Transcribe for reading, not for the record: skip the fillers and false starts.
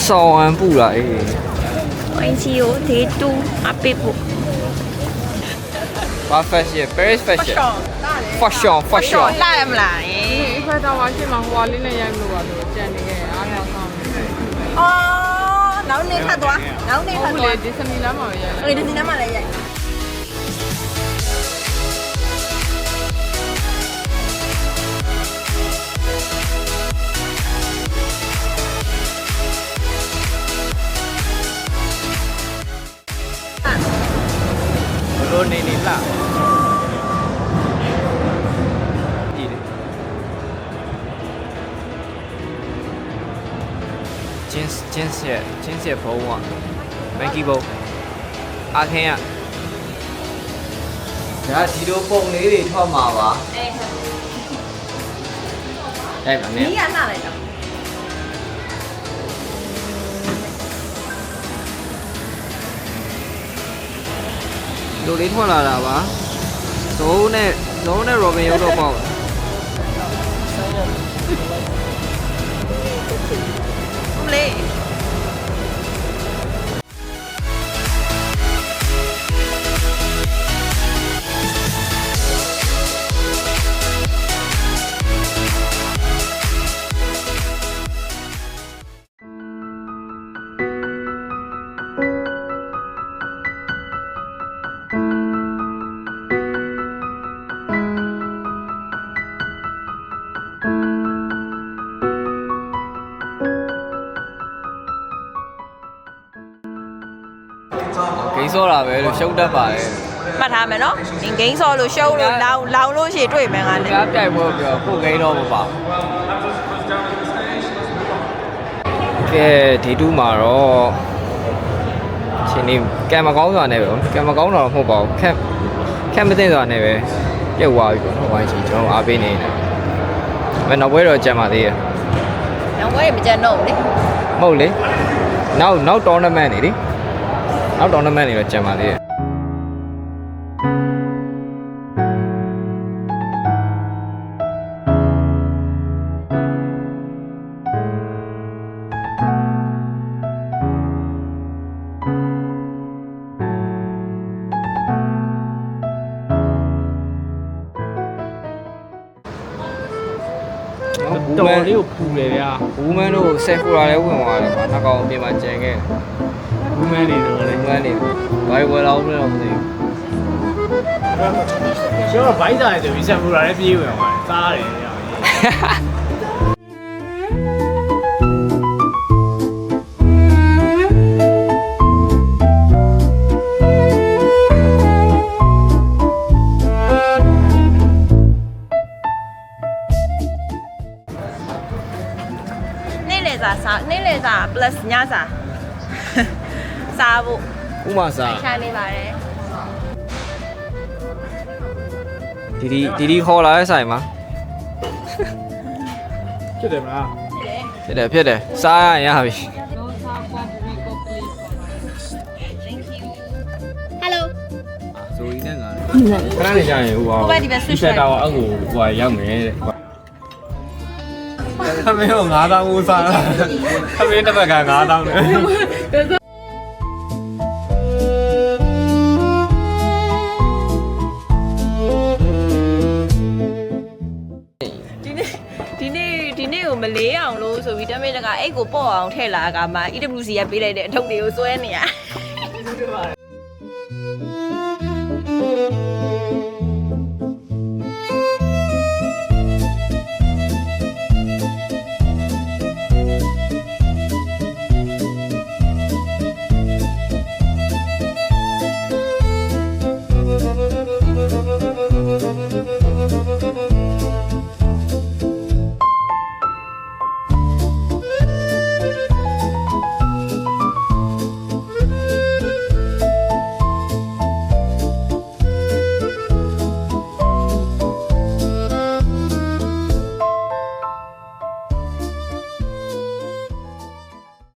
少安布啦，欢迎有提督阿贝布。把 fashion，Paris fashion，fashion，fashion。来不来？一块到完去嘛，花里那样路啊，都见那个阿条上面。哦，老你太多，老你太多。我这是你那么样。我这是那么来样。罗内内啦，金蟹泡啊，没几包，阿天啊，然后几多包你哋拖麻吧？哎，咁你呀哪来的？လူလေးထွက်လာတာပါဇုံးနဲ့ရောဘင်ရုပ်တော့ပေါ့不嘞。ဂိမ်းစောတာပဲလို့ရှုံးတတ်ပါတယ် မှတ်ထားမယ်နော်။ငိမ်းစောလို့ရှုံးလို့လောင်လို့ရှိတွေ့မယ်ငါလည်း ကြားပြိုင်ဖို့ပြောကိုဂိမ်းတော့မပါကဲဒီတူးမှာတော့ချင်းနေကံမကောင်းစွာနဲ့ပဲကံမကောင်းတော့မဟုတ်ပါဘူးခက်မသိစွာနဲ့ပဲပြုတ်သွားပြီပေါ့နော်ဝိုင်းချီကျွန်တော်အားပေးနေတယ်မနောက်ဘွဲတော့ကြံပါသေးရဲ့ ။နောက်ဝဲမကြံတော့ဘူးလေ မဟုတ်လေနောက် tournament နေလေနောက် tournament နေတော့ကြံပါသေးရဲ့တော်လေးကိုပူတယ်ဗျာ ဘူးမန်းတို့ဆယ်ဖူလာလဲဝင်သွားတယ်ကွာနှစ်ကောင်အပြင်မှာကြံခဲ့ ဘူးမန်းနေတော့လေ ဘူးမန်းနေဘာဝယ်လာအောင်လဲတော့မသိဘူး ကျွန်တော်ဗိုက်စားတယ်ဆိုပြီးဆက်ပူလာလည်းပြေးဝင်သွားတယ်စားတယ်ဗျာ ။နေ့လေစာ plus ညစာ။စားဖို့ ဥမာစာ ရှာနေပါတယ်။ ဒီခေါ်လာတဲ့ဆိုင်မှာ ဖြစ်တယ်မလား ဖြစ်တယ်စားရရင်ရပြီ Hello ဇိုကြီးနဲ့ငါ ခဏနေကြရင်ဟိုပါ ဟိုဘက်ဒီဘက် switch ဆက်တော့အောက်ကိုဟိုရောက်မယ်တဲ့ခမင်းက9000ဦးစားခမင်းတစ်ဘက်က9000နဲ့ ဒီနေ့ကိုမလေးအောင်လို့ဆိုပြီးတမင်တကအိတ်ကိုပေါ့အောင်ထည့်လာကမှ EWC ကပေးလိုက်တဲ့အထုပ်တွေကိုစွဲနေရ